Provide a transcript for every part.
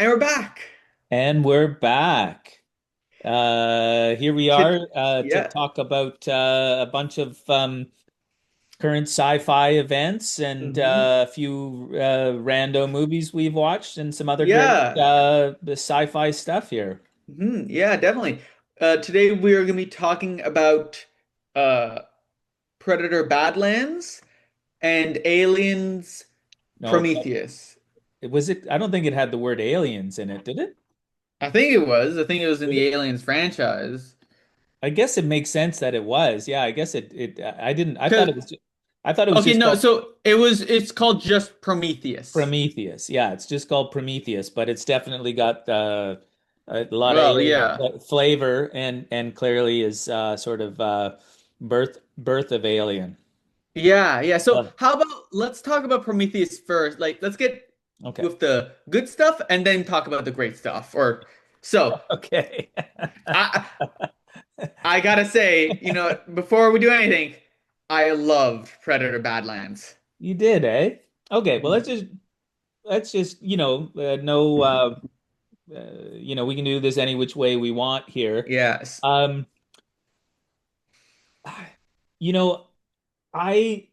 And we're back. And we're back. Here we To, are to yeah. talk about a bunch of current sci-fi events and hmm a few rando movies we've watched and some other great Yeah. sci-fi stuff here. Yeah, definitely. Today we are going to be talking about uh, Predator Badlands and Aliens No, Prometheus. I don't think it had the word aliens in it, did it? I think it was. I think it was in Did the it? Aliens franchise. I guess it makes sense that it was. Yeah, I guess it. I didn't. Cause I thought it was okay, just no, called so it's called just Prometheus. Prometheus. Yeah, it's just called Prometheus, but it's definitely got a lot of Well, alien yeah. flavor and clearly is sort of birth of Alien. Yeah. So Oh, how about let's talk about Prometheus first. Like, let's get okay. with the good stuff and then talk about the great stuff. Or so Okay. I I gotta say, before we do anything, I love Predator Badlands. You did, eh? Okay, well Mhm. let's just, no we can do this any which way we want here. Yes. Um you know, I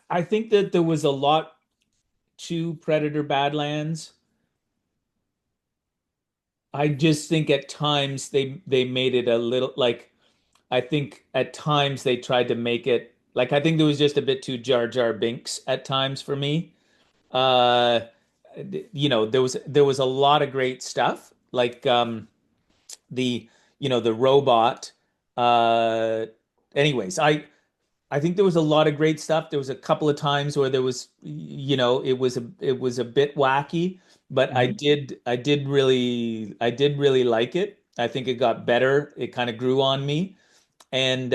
I think that there was a lot to Predator Badlands. I just think at times they made it a little like I think at times they tried to make it like I think there was just a bit too Jar Jar Binks at times for me. Uh there was a lot of great stuff like the the robot. Uh anyways, I think there was a lot of great stuff. There was a couple of times where there was, it was a bit wacky, but I Mhm. did I did really I did really like it. I think it got better. It kind of grew on me, and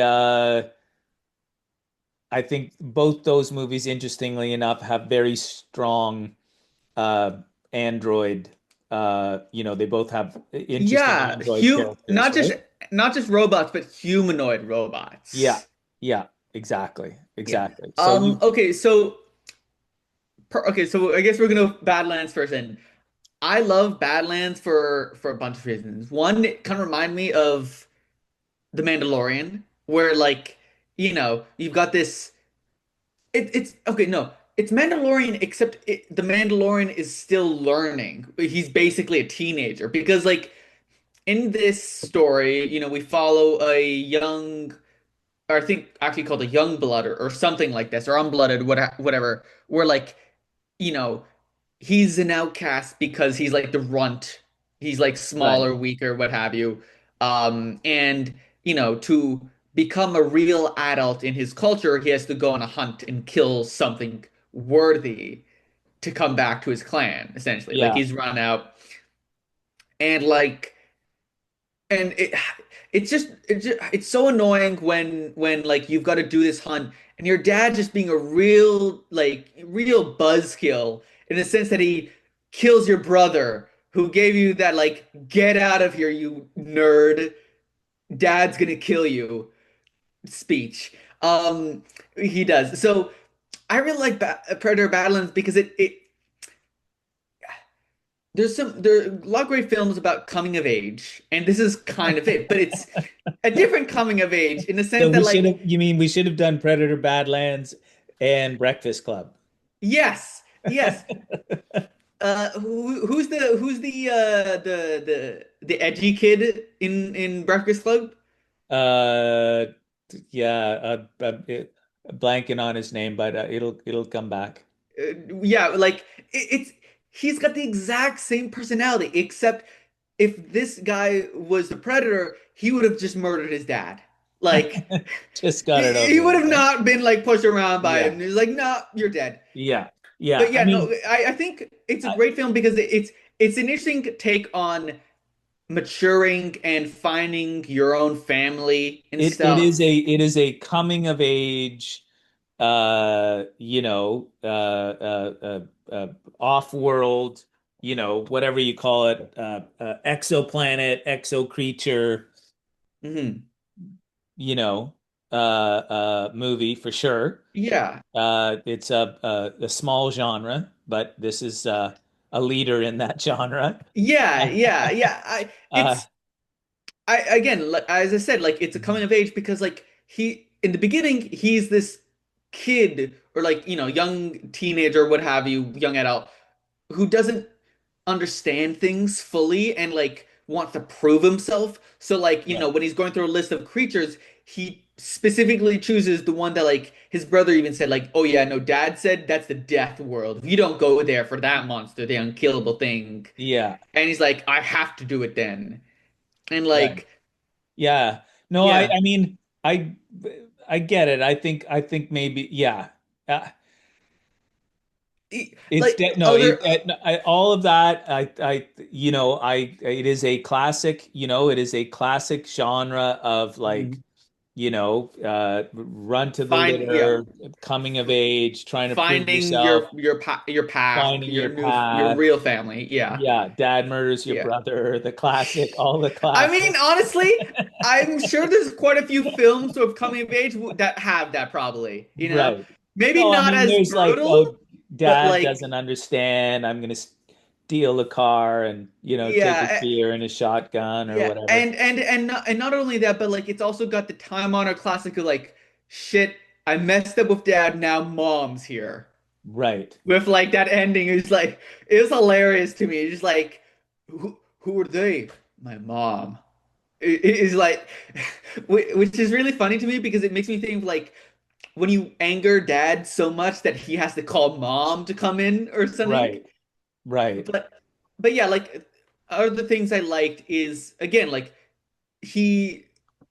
I think both those movies, interestingly enough, have very strong uh, Android. They both have interesting Yeah, Android characters, right? not just robots, but humanoid Yeah, robots. yeah, exactly, Yeah. exactly. So you, Okay, so I guess we're gonna go Badlands first. And I love Badlands for a bunch of reasons. One, it kind of remind me of The Mandalorian, where like, you've got this. It's okay, no, it's Mandalorian, except the Mandalorian is still learning. He's basically a teenager because, like, in this story, we follow a young, or I think actually called a young blood or something like this, or unblooded, whatever. Where like, you know, he's an outcast because he's like the runt. He's like right. smaller, weaker, what have you. And to become a real adult in his culture, he has to go on a hunt and kill something worthy to come back to his clan, essentially. Like Yeah. he's run out and like and it's so annoying when like you've got to do this hunt and your dad just being a real buzzkill in the sense that he kills your brother who gave you that like get out of here you nerd, dad's gonna kill you speech. He does. So I really like Predator Badlands because it there are a lot of great films about coming of age, and this is kind of it, but it's a different coming of age in the So sense that like you mean we should have done Predator Badlands and Breakfast Club? yes. Who's the edgy kid in Breakfast Club? Uh, yeah, blanking on his name, but it'll come back. Yeah, like it's he's got the exact same personality, except if this guy was the predator, he would have just murdered his dad. Like Just got it he over would with, have eh? not been like pushed around by Yeah, him. He's like, "No, you're dead." yeah, yeah. But I yeah, no, mean, I think it's a I, great film because it's an interesting take on maturing and finding your own family and stuff. it is a coming of age, off world, whatever you call it, exoplanet, exo creature, hmm movie for sure. Yeah. It's a small genre, but this is a leader in that genre. Yeah, yeah, yeah. Uh, I again, as I said, like it's a coming of age because like he in the beginning he's this kid or like young teenager, what have you, young adult who doesn't understand things fully and like wants to prove himself. So like, right. when he's going through a list of creatures, he specifically chooses the one that like his brother even said like, "Oh yeah, no, dad said that's the death world. You don't go there for that monster, the unkillable thing." Yeah, And he's like, "I have to do it then." And right. like, Yeah. No, yeah. I mean, I get it. I think maybe, yeah. Uh, it's Like de no, other all of that. It is a classic. It is a classic genre of like, Mhm. run to the Find yeah, litter, coming of age, trying to prove finding yourself, your path, finding your your your path. real family. Yeah. Yeah, dad murders your Yeah. brother, the classic, all the I mean, classics. honestly, I'm sure there's quite a few films of coming of age that have that probably, Right. Maybe No, I not mean, as there's like, oh, brutal, but dad like, doesn't understand. I'm gonna steal a car and, take his yeah, beer and his shotgun or yeah, whatever. and not only that, but like it's also got the time honored classic of like, shit, I messed up with dad, now mom's here. Right. With like that ending, it was hilarious to me. It's just like, who are they? My mom. It is like, which is really funny to me because it makes me think of like when you anger dad so much that he has to call mom to come in or something. Right. Right. But but yeah, like other things I liked is again like he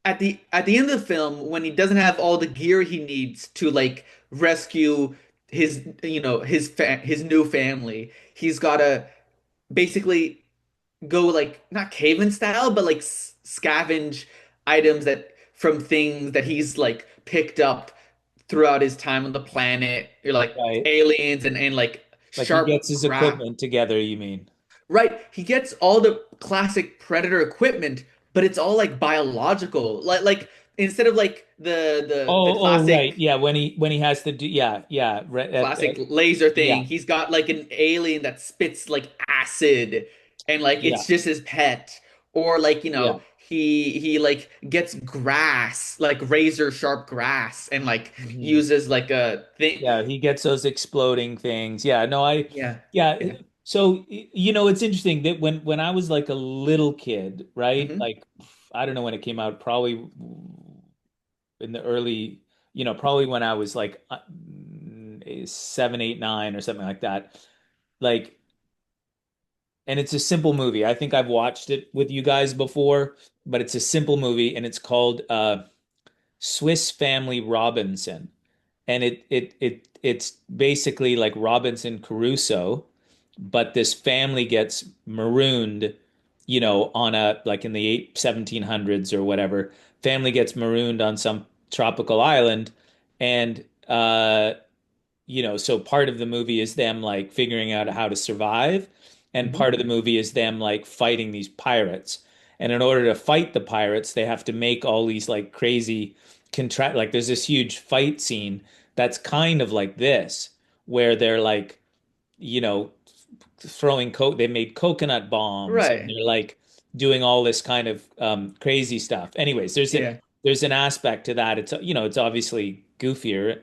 at the end of the film when he doesn't have all the gear he needs to like rescue his new family, he's gotta basically go like not caveman style, but like scavenge items that from things that he's like picked up throughout his time on the planet, or like Right. aliens and like Like he sharp gets his craft. equipment together, you mean? Right, he gets all the classic Predator equipment, but it's all like biological. Like instead of like the Oh, right. classic Yeah, when he has to do, yeah, yeah, classic laser yeah, thing. He's got like an alien that spits like acid and like yeah, it's just his pet. Or like, yeah. he like gets grass, like razor sharp grass and like Mhm. uses like a thing. Yeah, he gets those exploding things. Yeah, no, Yeah. yeah. Yeah. So, it's interesting that when I was like a little kid, right? Hmm. Like, I don't know when it came out, probably in the early, probably when I was like 7, 8, 9 or something like that. Like, and it's a simple movie. I think I've watched it with you guys before, but it's a simple movie and it's called Swiss Family Robinson. And it's basically like Robinson Crusoe, but this family gets marooned, on a like in the 1700s or whatever. Family gets marooned on some tropical island, and so part of the movie is them like figuring out how to survive, and Hmm. part of the movie is them like fighting these pirates. And in order to fight the pirates, they have to make all these like crazy contract like there's this huge fight scene that's kind of like this, where they're like, you know, throwing they made coconut bombs and Right. they're like doing all this kind of crazy stuff. Anyways, Yeah. there's an aspect to that. It's obviously goofier,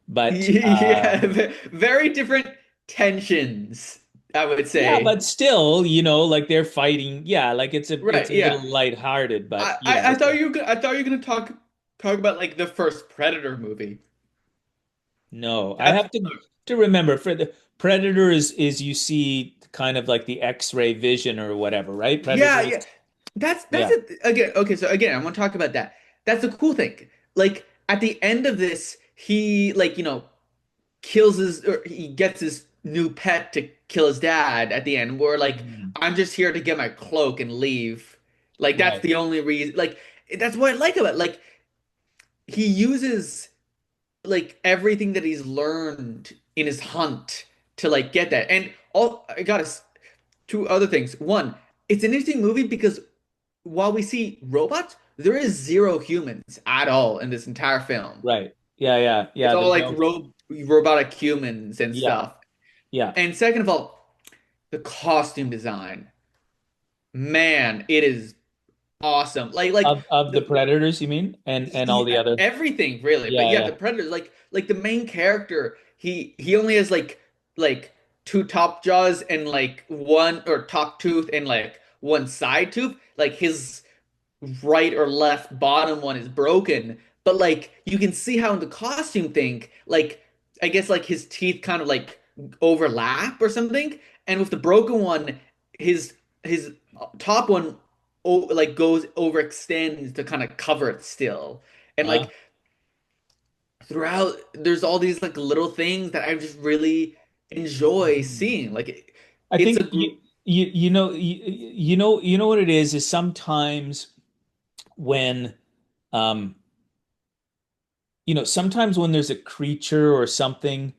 but Yeah, very different tensions, I would yeah, say. but still, like they're fighting. Yeah, like it's Right, a yeah. little lighthearted, but I thought I thought you were gonna talk about like the first Predator movie. no, I That's have to remember for the Predator is you see kind of like the X-ray vision or whatever, right? yeah, Predators. yeah. That's Yeah. it again. Okay, so again, I want to talk about that. That's the cool thing. Like at the end of this, he like, kills his or he gets his new pet to kill his dad at the end, where like Mhm. I'm just here to get my cloak and leave. Like that's Right. the only reason. Like that's what I like about it. Like he uses like everything that he's learned in his hunt to like get that. And all I got us two other things. One, it's an interesting movie because while we see robots, there is zero humans at all in this entire film. Right. Yeah, yeah, It's yeah. all There's like no. robotic humans and Yeah, stuff. yeah. And second of all, the costume design, man, it is awesome. Of the The Predators, you mean? And all the other. everything really, but Yeah, yeah, yeah. the Predators, like the main character, he only has like two top jaws and like one or top tooth and like one side tooth. Like his right or left bottom one is broken, but like you can see how in the costume thing, like I guess like his teeth kind of like overlap or something, and with the broken one, his top one like goes overextends to kind of cover it still, and Uh, like throughout there's all these like little things that I just really enjoy seeing. Like I it's think a group. you know what it is sometimes when um sometimes when there's a creature or something,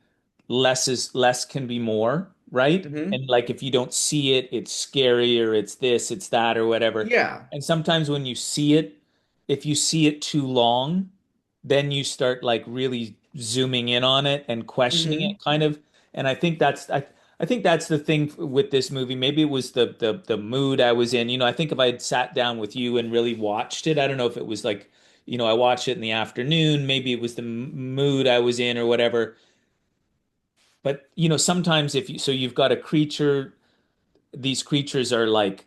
less can be more, right? Mhm. And like if you don't see it, it's scary or it's this, it's that or whatever. Yeah. And sometimes when you see it, if you see it too long, then you start like really zooming in on it and questioning it Hmm. kind of. And I think that's the thing with this movie. Maybe it was the mood I was in. I think if I had sat down with you and really watched it, I don't know if it was like, I watched it in the afternoon, maybe it was the mood I was in or whatever. But sometimes if you so you've got a creature, these creatures are like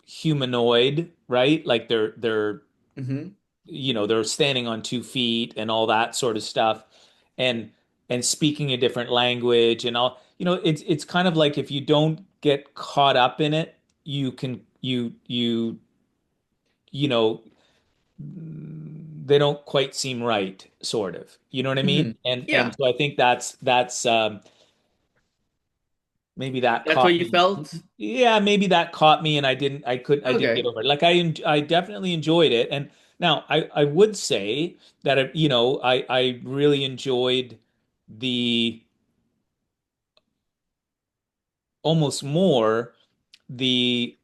humanoid, right? Like they're Hmm. they're standing on 2 feet and all that sort of stuff, and speaking a different language and all. It's kind of like if you don't get caught up in it, you can you know they don't quite seem right, sort of. You know what I mean? Hmm. And Yeah. so I think that's maybe that That's what caught you me. felt? Yeah, maybe that caught me, and I didn't get Okay. over it. Like I definitely enjoyed it, and now I would say that I really enjoyed the almost more the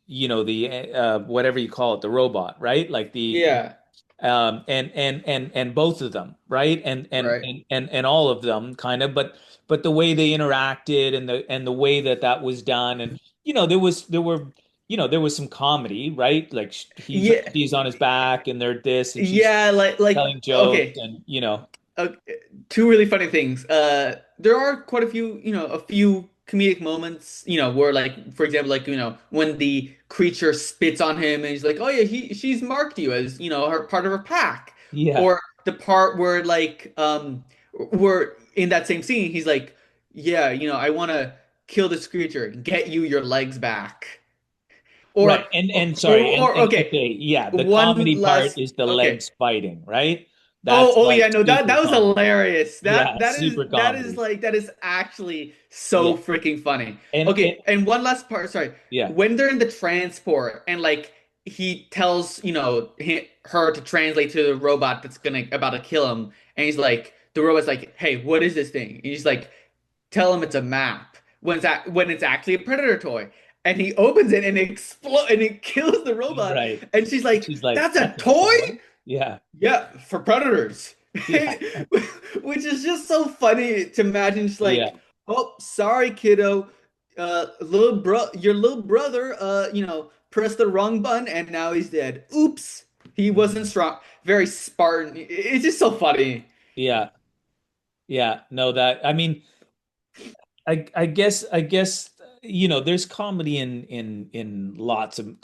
the whatever you call it, the robot, right? Like the Yeah. and both of them, right? Right. And all of them kind of, but the way they interacted and the way that was done, and there was some comedy, right? Like Yeah. she's on his back and they're this and she's Yeah. telling jokes Okay. and Uh, two really funny things. There are quite a few, a few comedic moments, where like, for example, like, when the creature spits on him and he's like, oh yeah, she's marked you as, her part of her pack. yeah, Or the part where like, where in that same scene, he's like, yeah, I want to kill this creature and get you your legs back. right. Or, And sorry, and okay, okay, yeah, the one comedy part last, is the okay. legs fighting, right? Oh, That's oh like yeah, no, that super that was comedy. hilarious. Yeah, That is super that is comedy. like that is actually Yeah. so freaking funny. And Okay, and one last part, sorry. yeah. When they're in the transport and like he tells, her to translate to the robot that's gonna about to kill him, and he's like, the robot's like, "Hey, what is this thing?" And he's like, "Tell him it's a map." When it's actually a Predator toy. And he opens it and it explodes and it kills the robot. Right. And she's And like, she's like, "That's a that's a toy?" toy? Yeah. Yeah, for predators. Yeah. Which is just so funny to imagine just Yeah. like, oh, sorry, kiddo. Your little brother, pressed the wrong button and now he's dead. Oops. He wasn't Mhm. strong. Very Spartan. It's just so funny. Yeah. Yeah. No, that I mean, I guess there's comedy in lots of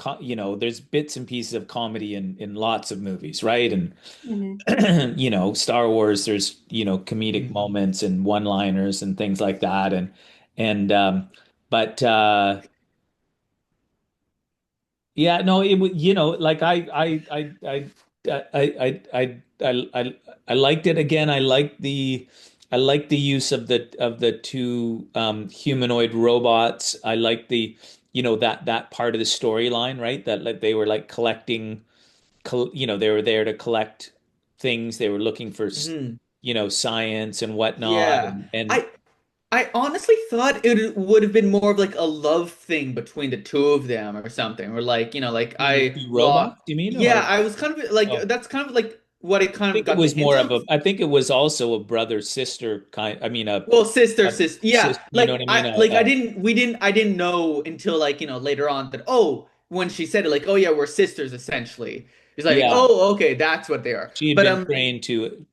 there's bits and pieces of comedy in lots of movies, right? And Hmm. Star Wars, there's comedic Hmm. moments and one-liners and things like that, and but yeah, no, it would, like I liked it again. I liked the use of the two humanoid robots. I liked the, that part of the storyline, right? That like they were like collecting, they were there to collect things. They were looking for, Hmm. science and whatnot, Yeah. and I honestly thought it would have been more of like a love thing between the two of them or something. Or like, like between the two robots, you mean, yeah, or I was kind of like oh, that's kind of like what it kind of think it got the was hint more of of. a, I think it was also a brother sister kind, I mean, Well, sister, a sister, yeah. sister, you know what Like I mean? I didn't, we didn't, I didn't know until like later on that when she said it, like, oh yeah, we're sisters essentially. It's like, Yeah, oh, okay, that's what they are. she had But been trained to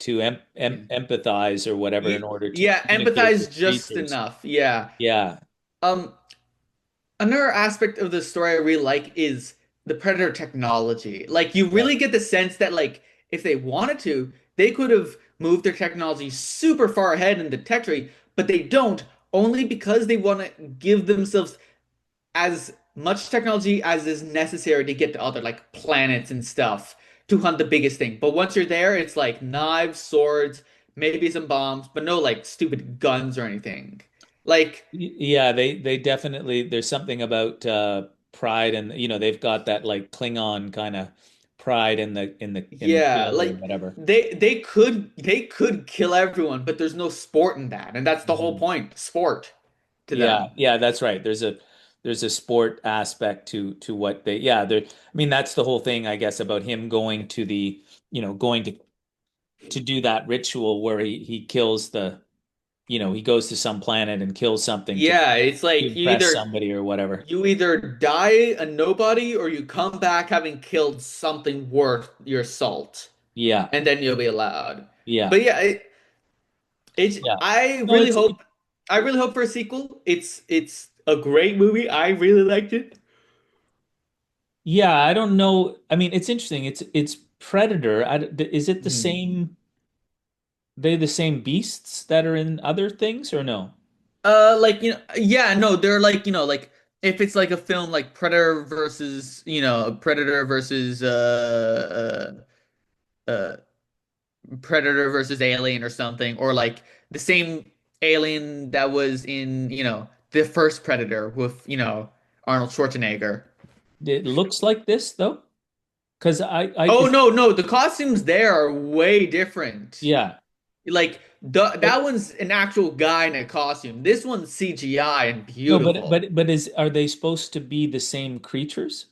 empathize or whatever in order to yeah, communicate with empathize just creatures. enough. Yeah. Yeah. Um, Another aspect of the story I really like is the Predator technology. Like, you Right. really get the sense that, like, if they wanted to, they could have moved their technology super far ahead in the tech tree, but they don't, only because they want to give themselves as much technology as is necessary to get to other, like, planets and stuff to hunt the biggest thing. But once you're there, it's like knives, swords, maybe some bombs, but no, like, stupid guns or anything. Like, Yeah, they definitely there's something about pride and they've got that like Klingon kind of pride in the yeah, kill or like whatever. they could kill everyone, but there's no sport in that, and that's the whole Mhm. point, sport to Yeah, them. yeah, that's right. There's a sport aspect to what they yeah, there I mean that's the whole thing I guess about him going to the going to do that ritual where he kills he goes to some planet and kills something to Yeah, it's like impress somebody or whatever. you either die a nobody or you come back having killed something worth your salt, Yeah. and then you'll be allowed. Yeah. But yeah, it's Yeah. I No, really hope I really hope for a sequel. It's a great movie. I really liked it. yeah, I don't know. I mean, it's interesting. It's Predator. Is it the Mhm. same? They the same beasts that are in other things or no? Like yeah, no, they're like like if it's like a film like Predator versus Predator versus Alien or something, or like the same alien that was in the first Predator with Arnold Schwarzenegger. It looks like this though, because I Oh is no, no, the costumes there are way different. yeah. Like But that one's an actual guy in a costume. This one's CGI and no, but beautiful. but but is are they supposed to be the same creatures?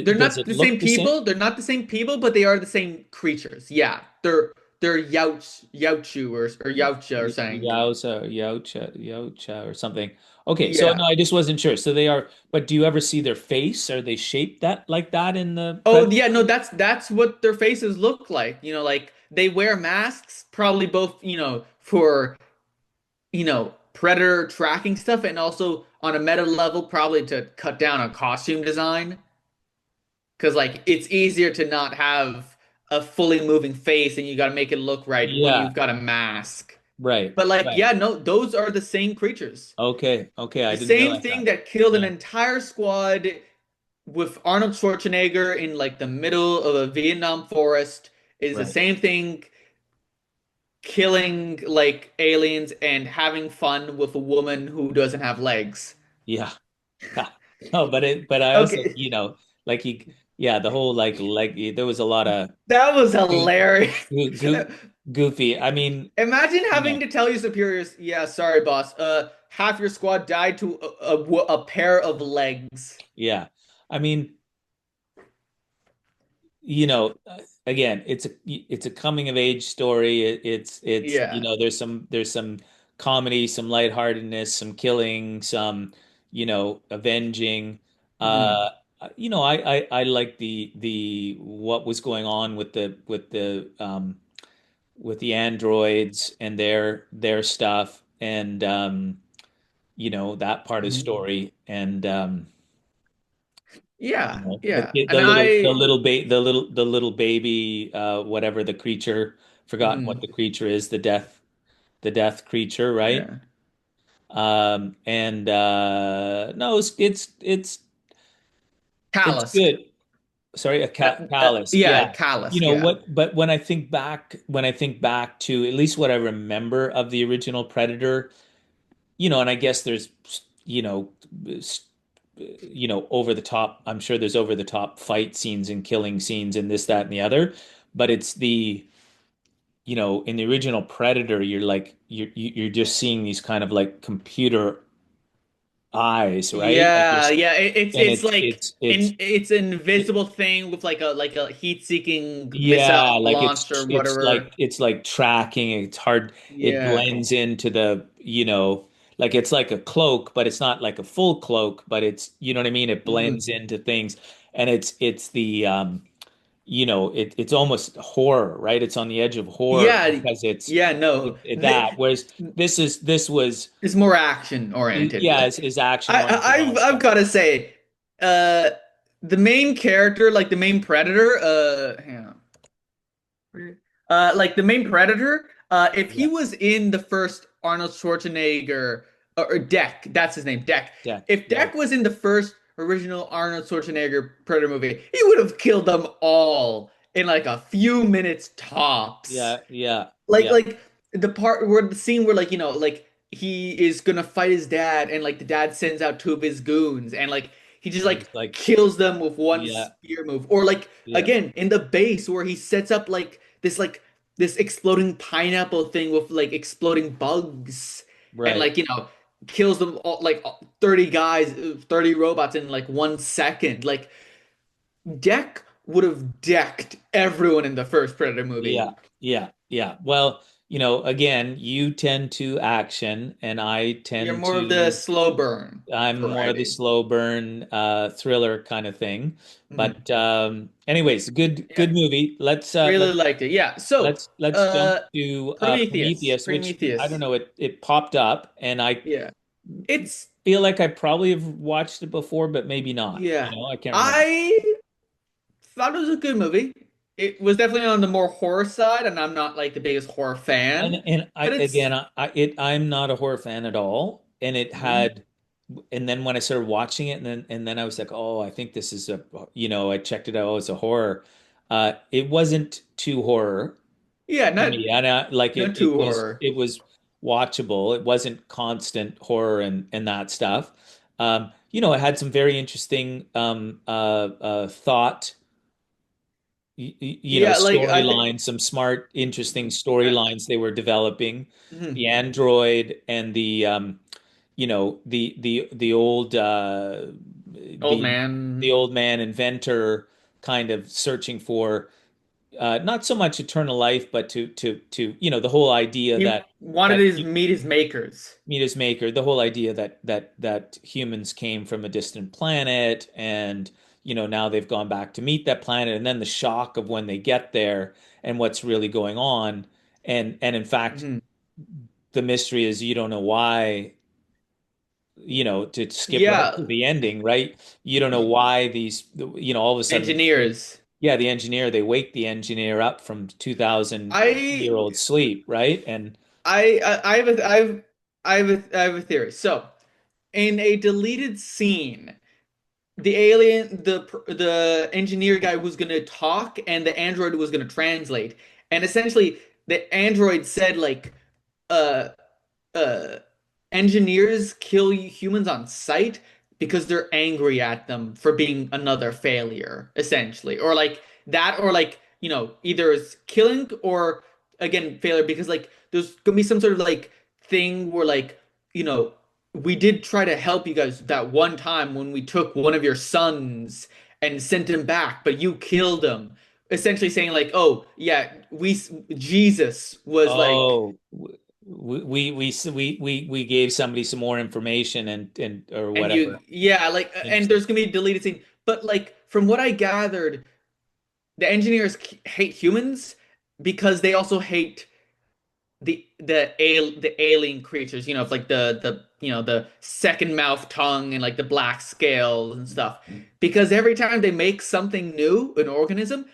They're Does not it the look same the same? people. They're not the same people, but they are the same creatures. Yeah, they're Yautchu or Yautja or something. Yaucha or something. Okay, so Yeah. no, I just wasn't sure. So they are, but do you ever see their face? Are they shaped that like that in the Oh Predator? yeah, no, that's what their faces look like. Like they wear masks, probably both, for predator tracking stuff, and also on a meta level, probably to cut down on costume design. Because like it's easier to not have a fully moving face, and you got to make it look right when Yeah, you've got a mask. right, But like, right. yeah, no, those are the same creatures. Okay, okay, I The didn't same realize thing that. that killed an Yeah, entire squad with Arnold Schwarzenegger in like the middle of a Vietnam forest is the right. same thing killing like aliens and having fun with a woman who doesn't have legs. Yeah. No, but I also, Okay, like yeah, the whole there was a lot of that was goo, hilarious. goofy. I mean, Imagine you having know, to tell your superiors, yeah, sorry, boss. Half your squad died to a pair of legs. yeah. I mean, you know, again, it's a coming of age story. It's Yeah. there's some comedy, some lightheartedness, some killing, some avenging. Mhm. Uh, I like the what was going on with the androids and their stuff and that part of the Mhm. story and Yeah, the yeah. kid, the And little, the I little the little baby, whatever the creature, forgotten what mhm. the creature is, the death creature, right? Yeah. And no, it's Calloused. good. Sorry, a callus. Yeah, Yeah. You calloused, know yeah. what? But when I think back to at least what I remember of the original Predator, and I guess there's, you know, over the top. I'm sure there's over the top fight scenes and killing scenes and this, that, and the other. But it's in the original Predator, you're just seeing these kind of like computer eyes, right? Like Yeah, there's yeah. and It's like it's an it, invisible thing with like a heat-seeking missile yeah, like launcher, it's whatever. it's like tracking. It's hard. It Yeah. blends into the, like it's like a cloak, but it's not like a full cloak, but it's, you know what I mean? It Mhm. blends into things. And it's the it's almost horror, right? It's on the edge of horror Yeah, because yeah, no. that. Whereas this was, It's more action oriented. yeah, is action oriented, all I've that stuff. got to say, uh, the main character, like the main predator, hang on. Like the main predator, if he Yeah, was in the first Arnold Schwarzenegger or Deck, that's his name, Deck. deck, If right? Deck was in the first original Arnold Schwarzenegger Predator movie, he would have killed them all in like a few minutes tops. Yeah, yeah, like yeah. like the part where the scene where like he is gonna fight his dad and like the dad sends out two of his goons and like he just And like it's like, kills them with one yeah, spear move or like yeah, again in the base where he sets up like this exploding pineapple thing with like exploding bugs and right. like kills them all like 30 guys 30 robots in like 1 second. Like Deck would have decked everyone in the first Predator movie. Yeah, yeah, yeah. Well, again, you tend to action and I You're tend more of the to, slow burn I'm more the variety. slow burn thriller kind of thing. Mhm. But anyways, good Yeah, movie. really liked it. Yeah. So, Let's jump to Prometheus. Prometheus, which I don't Prometheus. know, it popped up and I Yeah. It's feel like I probably have watched it before, but maybe not. yeah. I can't remember. I thought it was a good movie. It was definitely on the more horror side, and I'm not like the biggest horror And fan, and I but it's again I'm not a horror fan at all. And it mhm. had and then when I started watching it and then I was like, oh, I think this is I checked it out, oh, it's a horror. It wasn't too horror Yeah, to me. And like not it too was horror. watchable. It wasn't constant horror and that stuff. It had some very interesting thought, Yeah, like I think storylines, some smart, interesting storylines they were developing. The mhm. android and the old Old the man. old man inventor kind of searching for not so much eternal life, but to the whole idea He that wanted that to meet his makers. meet his maker, the whole idea that humans came from a distant planet and now they've gone back to meet that planet, and then the shock of when they get there and what's really going on, and in fact Mhm. the mystery is you don't know why, to skip right Yeah, to the ending, right? You don't know why these, all of a sudden, engineers. yeah, the engineer, they wake the engineer up from 2000 year I old sleep, right? And I have I have a theory. So, in a deleted scene, the engineer guy was gonna talk, and the android was gonna translate, and essentially the android said like, uh, uh, engineers kill humans on sight because they're angry at them for being another failure, essentially, or like that, or like either it's killing or again failure because like there's gonna be some sort of like thing where like you know we did try to help you guys that one time when we took one of your sons and sent him back, but you killed him. Essentially saying like, oh yeah, Jesus was like oh, we gave somebody some more information and or and whatever. you yeah like and Interesting. there's gonna be a deleted scene but like from what I gathered the engineers hate humans because they also hate the alien creatures like the second mouth tongue and like the black scales and stuff because every time they make something new an organism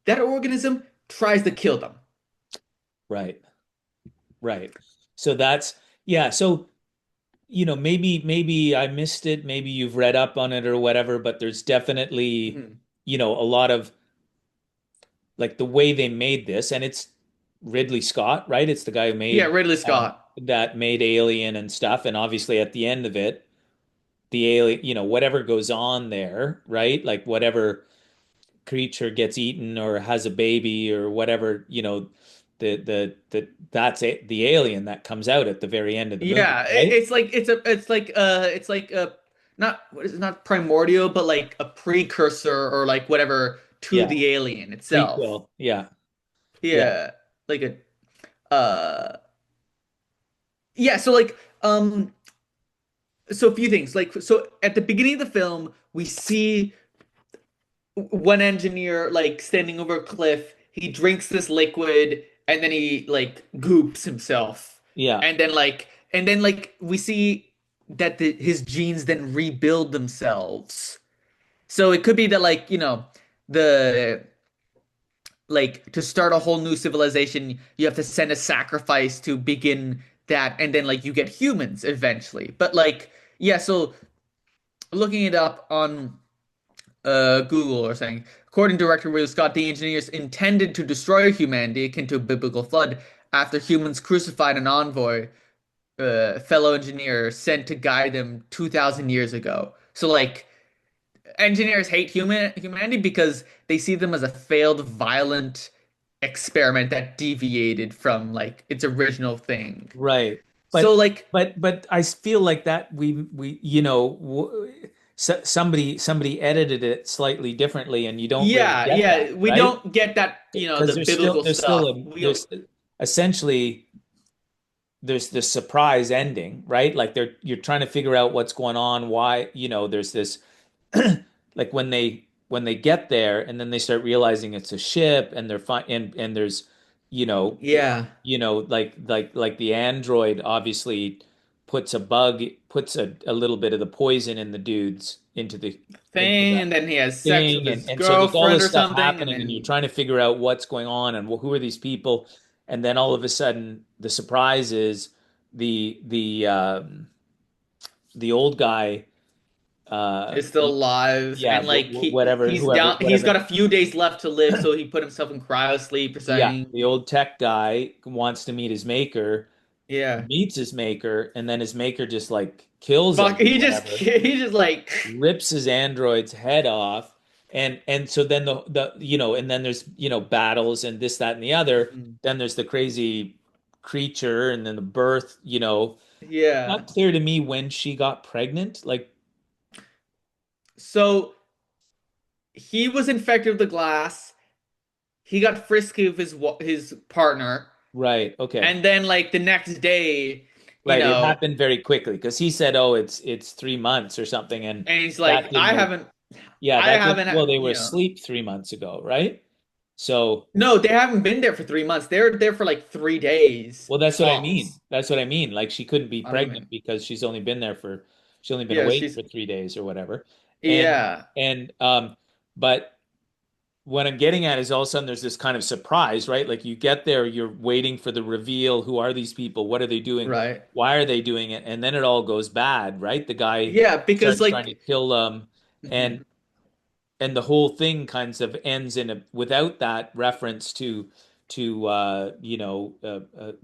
that organism tries to kill them. Right. Right. So that's, yeah. So, maybe I missed it. Maybe you've read up on it or whatever, but there's definitely, Mhm. a lot of like the way they made this, and it's Ridley Scott, right? It's the guy who Yeah, made Ridley Scott. that made Alien and stuff. And obviously at the end of it, the alien, whatever goes on there, right? Like whatever creature gets eaten or has a baby or whatever, that's it, the alien that comes out at the very end of the movie, Yeah, right? it's like a not what is it, not primordial, but like a precursor or like whatever to Yeah, the alien itself. prequel. Yeah, yeah, Yeah, like a yeah. So like so a few things like so at the beginning of the film we see one engineer like standing over a cliff. He drinks this liquid and then he like goops himself. yeah. And then like we see that his genes then rebuild themselves. So it could be that like, the like to start a whole new civilization, you have to send a sacrifice to begin that and then like you get humans eventually. But like yeah, so looking it up on Google or saying, according to director Ridley Scott, the engineers intended to destroy humanity akin to a biblical flood after humans crucified an envoy, fellow engineer sent to guide them 2,000 years ago. So like engineers hate humanity because they see them as a failed, violent experiment that deviated from like its original thing. Right. So But like but I feel like that we somebody edited it slightly differently, and you don't really yeah, get that, yeah, we right? don't get that, Because the biblical stuff. We don't, there's essentially there's this surprise ending, right? Like you're trying to figure out what's going on, why, there's this like when they get there and then they start realizing it's a ship and they're fine and there's you know yeah. like the android obviously puts a little bit of the poison in the dudes into Thing, that and then he has sex with thing, his and so there's all girlfriend this or stuff something, and happening and you're then trying to figure out what's going on and who are these people, and then all of a sudden the surprise is the old guy, is still alive, yeah, and like whatever, he's down. He's whatever. got a few days left to live, so he put himself in cryo sleep or Yeah, something. the old tech guy wants to meet his maker, Yeah, meets his maker, and then his maker just like kills him fuck. or whatever, He just like rips his android's head off, and so then and then there's battles and this, that, and the other. Mhm. Then there's the crazy creature, and then the birth. It's Yeah. not clear to me when she got pregnant. Like, So he was infected with the glass. He got frisky with his partner, right, okay. and then like the next day, you Right, it know, happened very quickly because he said, "Oh, it's 3 months or something," and and he's that like, didn't make. Yeah, I that did. haven't, Well, they were asleep 3 months ago, right? So, no, they haven't been there for 3 months. They're there for like 3 days well, that's what I mean. tops. That's what I mean. Like she couldn't be I don't pregnant mean, because she's only been yeah, awake she's, for 3 days or whatever. And yeah, and but what I'm getting at is all of a sudden there's this kind of surprise, right? Like you get there, you're waiting for the reveal. Who are these people? What are they doing? right. Why are they doing it? And then it all goes bad, right? The guy Yeah, because starts trying to like, kill them, and mhm, and the whole thing kind of ends without that reference to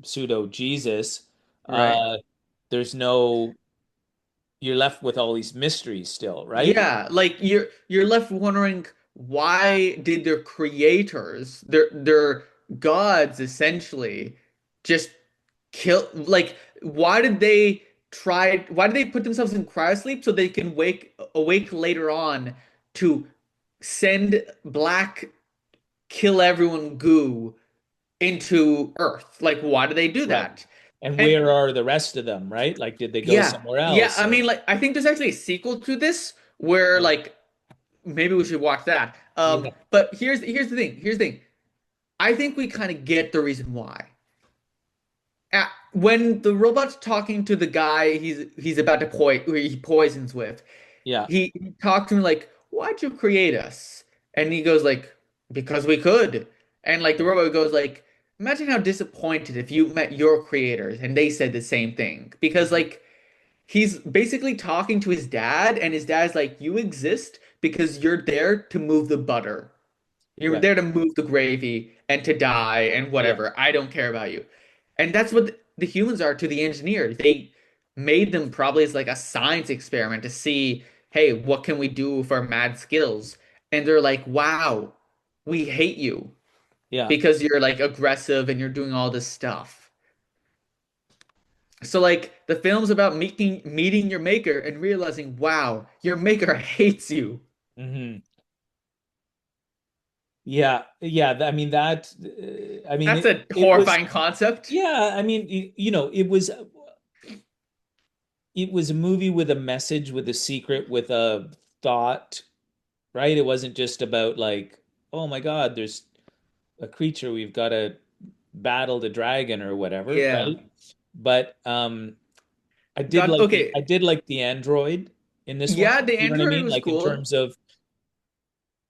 pseudo Jesus. right. Uh, there's no You're left with all these mysteries still, right? Yeah, like you're left wondering why did their creators, their gods essentially, just kill like why did they put themselves in cryosleep so they can awake later on to send black kill everyone goo into Earth? Like why do they do Right. that? And And where are the rest of them, right? Like, did they go yeah, somewhere yeah, else? I Or mean like I think there's actually a sequel to this where like maybe we should watch that. yeah, But here's the thing. Here's the thing. I think we kind of get the reason why. When the robot's talking to the guy he's about to who he poisons with, yeah, he talks to him like, "Why'd you create us?" And he goes like, "Because we could." And like the right, robot goes like, "Imagine how disappointed if you met your creators and they said the same thing." Because like he's basically talking to his dad, and his dad's like, "You exist because you're there to move the butter. You're right, there to move the gravy and to die and yeah, whatever. I don't care about you." And that's what the humans are to the engineers. They made them probably as like a science experiment to see, hey, what can we do with our mad skills? And they're like, wow, we hate you. Yeah. because you're like aggressive and you're doing all this stuff. So like the film's about meeting your maker and realizing, wow, your maker hates you. Hmm. Yeah. Yeah. I mean that. I mean That's a it was. horrifying concept. Yeah. I mean it was a movie with a message, with a secret, with a thought, right? It wasn't just about like, oh my God, there's a creature, we've got to battle the dragon or whatever, Yeah. right? But God, I okay. did like the android in this one. Yeah, the You know what I android mean? was Like in cool. terms of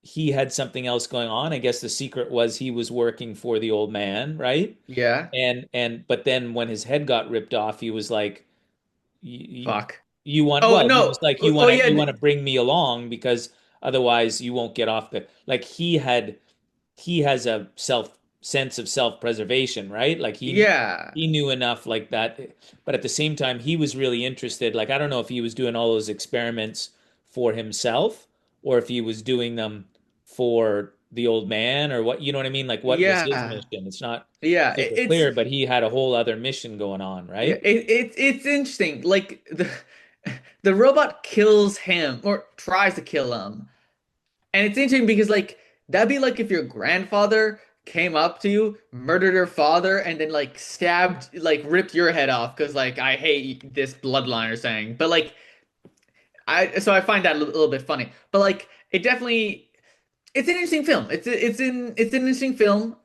he had something else going on. I guess the secret was he was working for the old man, right? Yeah. And but then when his head got ripped off, he was like, you, Fuck. you want Oh well, he was no. like, Oh yeah. you want to bring me along because otherwise you won't get off the like he has a self sense of self-preservation, right? Like Yeah. he knew enough like that, but at the same time he was really interested. Like I don't know if he was doing all those experiments for himself or if he was doing them for the old man or what, you know what I mean? Like what was his Yeah. mission? It's not Yeah. super clear, but he had a whole other mission going on, Yeah. right? It's interesting. Like the robot kills him or tries to kill him. And it's interesting because like that'd be like if your grandfather came up to you, murdered your father, and then like stabbed, like ripped your head off because like I hate this bloodline or saying. But like I find that a little bit funny. But like it definitely it's an interesting film. It's an interesting film.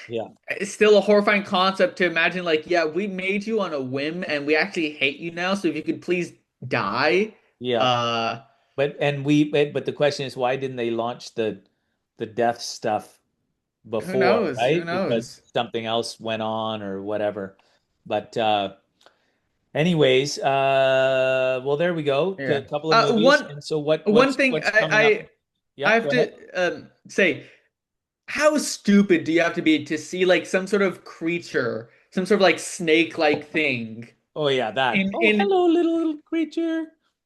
Yeah. It's still a horrifying concept to imagine like, yeah, we made you on a whim and we actually hate you now, so if you could please die. Yeah. Uh But the question is, why didn't they launch the death stuff who before, knows? Who right? Because knows? something else went on or whatever. But anyways, well, there we go. A Yeah. couple of movies. One And so one thing what's coming up? I Yeah, have go ahead. to say, how stupid do you have to be to see like some sort of creature, some sort of like snake-like thing Oh yeah, that. in Oh, in hello, little creature.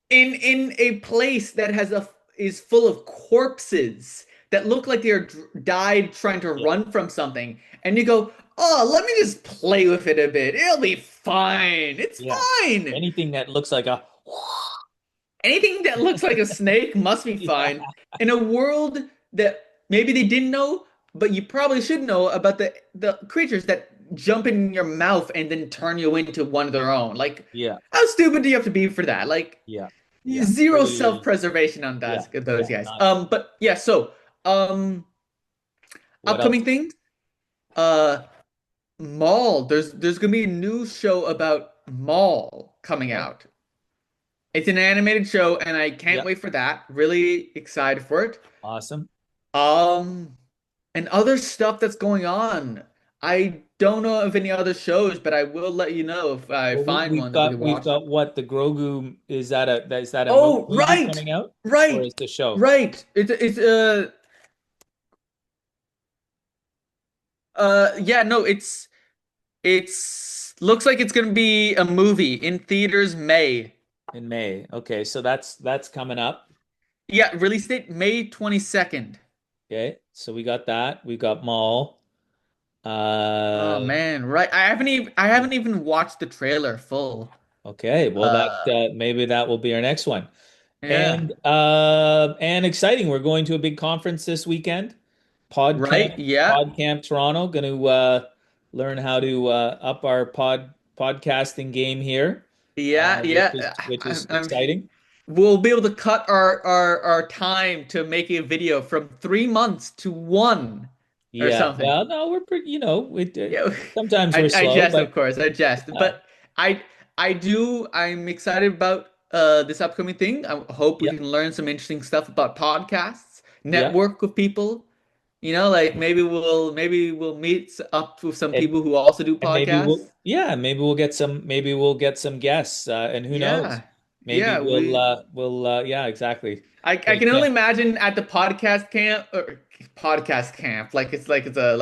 in a place that has a is full of corpses that look like they're died trying to Yeah, run from something, and you go, "Oh, let me just play with it a bit. It'll be fine. It's yeah. fine." Anything that looks like a Anything that looks like a snake must be yeah, fine. In a world that maybe they didn't know, but you probably should know about the creatures that jump in your mouth and then turn you into one of their own. Like, yeah, how stupid do you have to be for that? Like, yeah, yeah. zero Totally. self-preservation on Yeah, those yeah. guys. Not But yeah, so what else? upcoming things. Uh, Mall. There's gonna be a new show about Mall coming Oh, out. It's an animated show, and I can't yeah. wait for that. Really excited for it. Awesome. Um, and other stuff that's going on. I don't know of any other shows, but I will let you know if I Well, find one that we can we've watch. got what the Grogu is that a Oh, movie right, coming out or right, is the show? right. Yeah, no, it's looks like it's gonna be a movie in theaters May. In May. Okay, so that's coming up. Yeah, release date May 22nd. Okay, so we got that. We got Mall. Oh Uh, man, right. I haven't even watched the trailer full. okay, well that Uh maybe that will be our next one. yeah. And exciting. We're going to a big conference this weekend. Right? Yeah. PodCamp Toronto. Going to learn how to up our podcasting game here, Yeah, yeah. which is I'm exciting. we'll be able to cut our time to making a video from 3 months to one or Yeah. something. Well, no, we're pretty, Yeah, sometimes we're I slow, jest, but of course, I jest. uh, But I'm excited about this upcoming thing. I hope we yeah, can learn some interesting stuff about podcasts, yeah. network with people. You know, like maybe we'll meet up with some And people who also do and podcasts. maybe we'll get some guests, and who knows? Yeah. Maybe Yeah, we yeah, exactly. I But can yeah, only imagine at the podcast camp, like it's a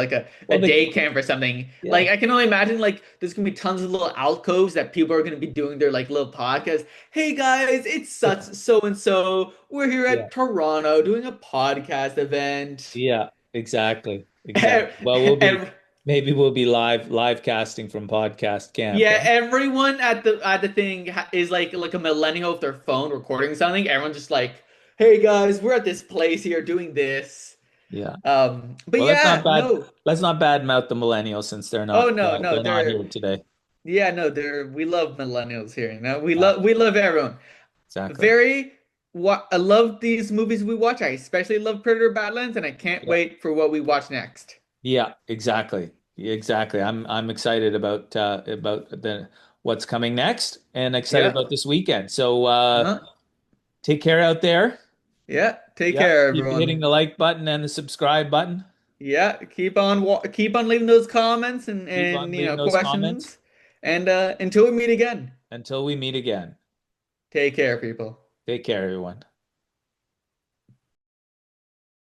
well, day camp or something. yeah, Like I can only imagine like there's gonna be tons of little alcoves that people are gonna be doing their like little podcasts. Hey guys, it's such so and so. We're here yeah, at Toronto doing a podcast event. yeah. Exactly. Exactly. Well, we'll be Ev- maybe we'll be live casting from podcast camp. Yeah, Eh? everyone at the thing is like a millennial with their phone recording something. Everyone's just like, "Hey guys, we're at this place here doing this." Yeah. But Well, yeah, no. let's not badmouth the millennials since Oh no, no, they're not here today. yeah, no, they're we love millennials here, you know. Yeah, We love everyone. exactly. Very what I love these movies we watch. I especially love Predator Badlands, and I can't Yeah. wait for what we watch next. Yeah, exactly. Exactly. I'm excited about the what's coming next and excited Yeah. about this weekend. So Uh-huh. take care out there. Yeah. Take Yeah, care, keep hitting everyone. the like button and the subscribe button. Yeah, keep on leaving those comments Keep on and leaving those comments questions. And until we meet again, until we meet again. take care, people. Take care, everyone.